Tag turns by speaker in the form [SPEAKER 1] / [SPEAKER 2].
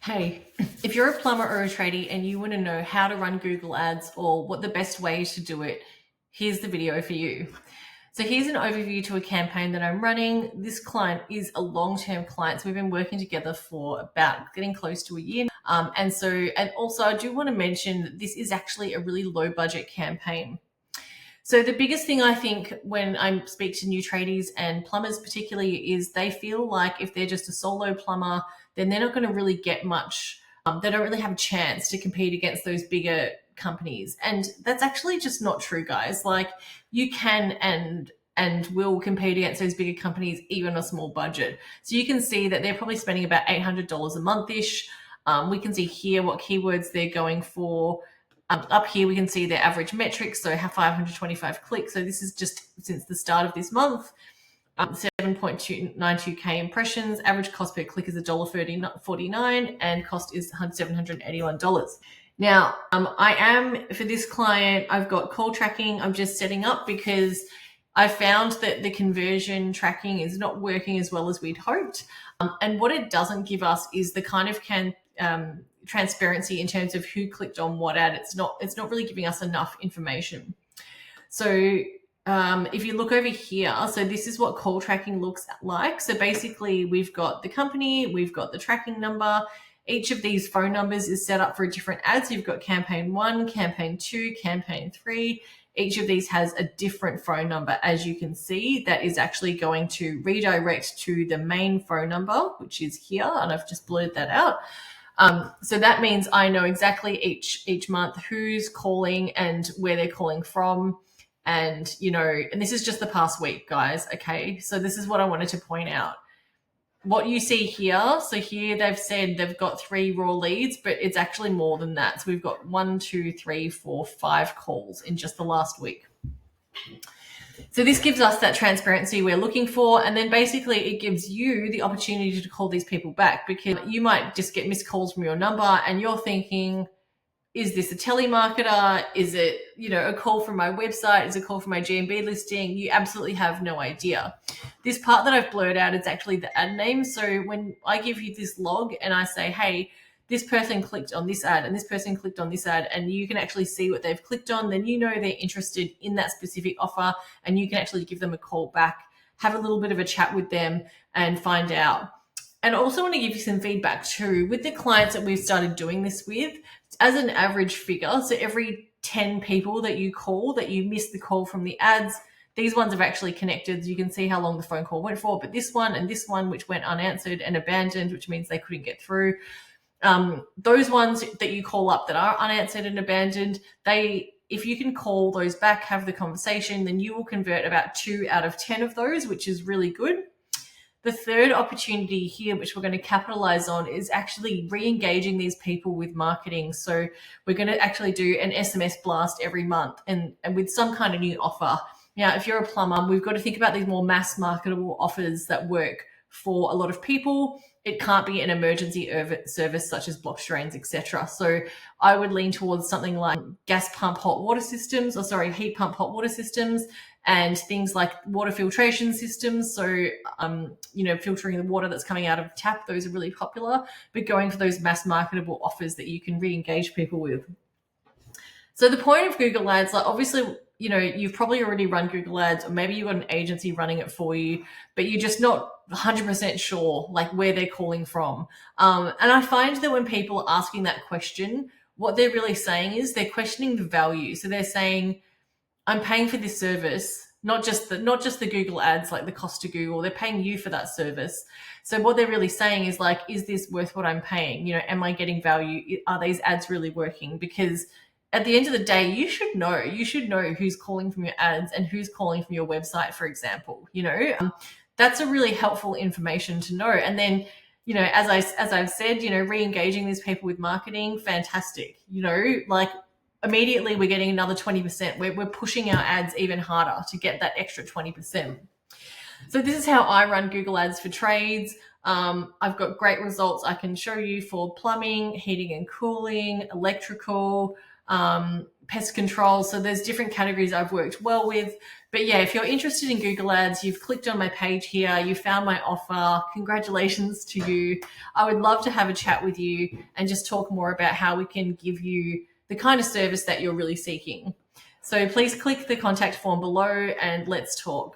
[SPEAKER 1] Hey, if you're a plumber or a tradie and you want to know how to run Google Ads or what the best way is to do it, here's the video for you. So here's an overview to a campaign that I'm running. This client is a long-term client, so we've been working together for about getting close to a year. And also I do want to mention that this is actually a really low budget campaign. So the biggest thing I think when I speak to new tradies and plumbers particularly is they feel like if they're just a solo plumber, then they're not going to really get much. They don't really have a chance to compete against those bigger companies. And that's actually just not true, guys. Like you can and will compete against those bigger companies even on a small budget. So you can see that they're probably spending about $800 a month-ish. We can see here what keywords they're going for. Up here, we can see their average metrics, so 525 clicks. So this is just since the start of this month. 7.92k impressions. Average cost per click is $1.49, and cost is $781. Now, I am, for this client, I've got call tracking. I'm just setting up because I found that the conversion tracking is not working as well as we'd hoped. And what it doesn't give us is the kind of transparency in terms of who clicked on what ad. It's not really giving us enough information. So if you look over here, so this is what call tracking looks like. So basically we've got the company, we've got the tracking number. Each of these phone numbers is set up for a different ad. So you've got campaign 1, campaign 2, campaign 3. Each of these has a different phone number, as you can see, that is actually going to redirect to the main phone number, which is here, and I've just blurred that out. So that means I know exactly each month who's calling and where they're calling from. And, and this is just the past week, guys. Okay. So this is what I wanted to point out. What you see here. So here they've said they've got 3 raw leads, but it's actually more than that. So we've got 1, 2, 3, 4, 5 calls in just the last week. So this gives us that transparency we're looking for. And then basically it gives you the opportunity to call these people back, because you might just get missed calls from your number and you're thinking, is this a telemarketer? Is it, a call from my website? Is it a call from my GMB listing? You absolutely have no idea. This part that I've blurred out is actually the ad name. So when I give you this log and I say, hey, this person clicked on this ad and this person clicked on this ad, and you can actually see what they've clicked on, then you know they're interested in that specific offer, and you can actually give them a call back, have a little bit of a chat with them and find out. And I also want to give you some feedback too with the clients that we've started doing this with. As an average figure, so every 10 people that you call that you miss the call from the ads, these ones have actually connected. You can see how long the phone call went for, but this one and this one, which went unanswered and abandoned, which means they couldn't get through. Those ones that you call up that are unanswered and abandoned, if you can call those back, have the conversation, then you will convert about 2 out of 10 of those, which is really good. The third opportunity here, which we're going to capitalize on, is actually re-engaging these people with marketing. So we're going to actually do an SMS blast every month and with some kind of new offer. Now, if you're a plumber, we've got to think about these more mass marketable offers that work for a lot of people. It can't be an emergency service such as block drains, etc. So I would lean towards something like heat pump hot water systems, and things like water filtration systems. So, filtering the water that's coming out of tap, those are really popular, but going for those mass marketable offers that you can re-engage people with. So the point of Google Ads, like obviously, you've probably already run Google Ads, or maybe you've got an agency running it for you, but you're just not 100% sure like where they're calling from. And I find that when people are asking that question, what they're really saying is they're questioning the value. So they're saying, I'm paying for this service, not just the Google Ads, like the cost to Google. They're paying you for that service. So what they're really saying is like, is this worth what I'm paying? Am I getting value? Are these ads really working? Because at the end of the day, you should know who's calling from your ads and who's calling from your website, for example. That's a really helpful information to know. And then, as I've said, re-engaging these people with marketing, fantastic. Like immediately we're getting another 20%. We're pushing our ads even harder to get that extra 20%. So this is how I run Google Ads for trades. I've got great results I can show you for plumbing, heating and cooling, electrical, pest control. So there's different categories I've worked well with. But yeah, if you're interested in Google Ads, you've clicked on my page here, you found my offer, congratulations to you. I would love to have a chat with you and just talk more about how we can give you the kind of service that you're really seeking. So please click the contact form below and let's talk.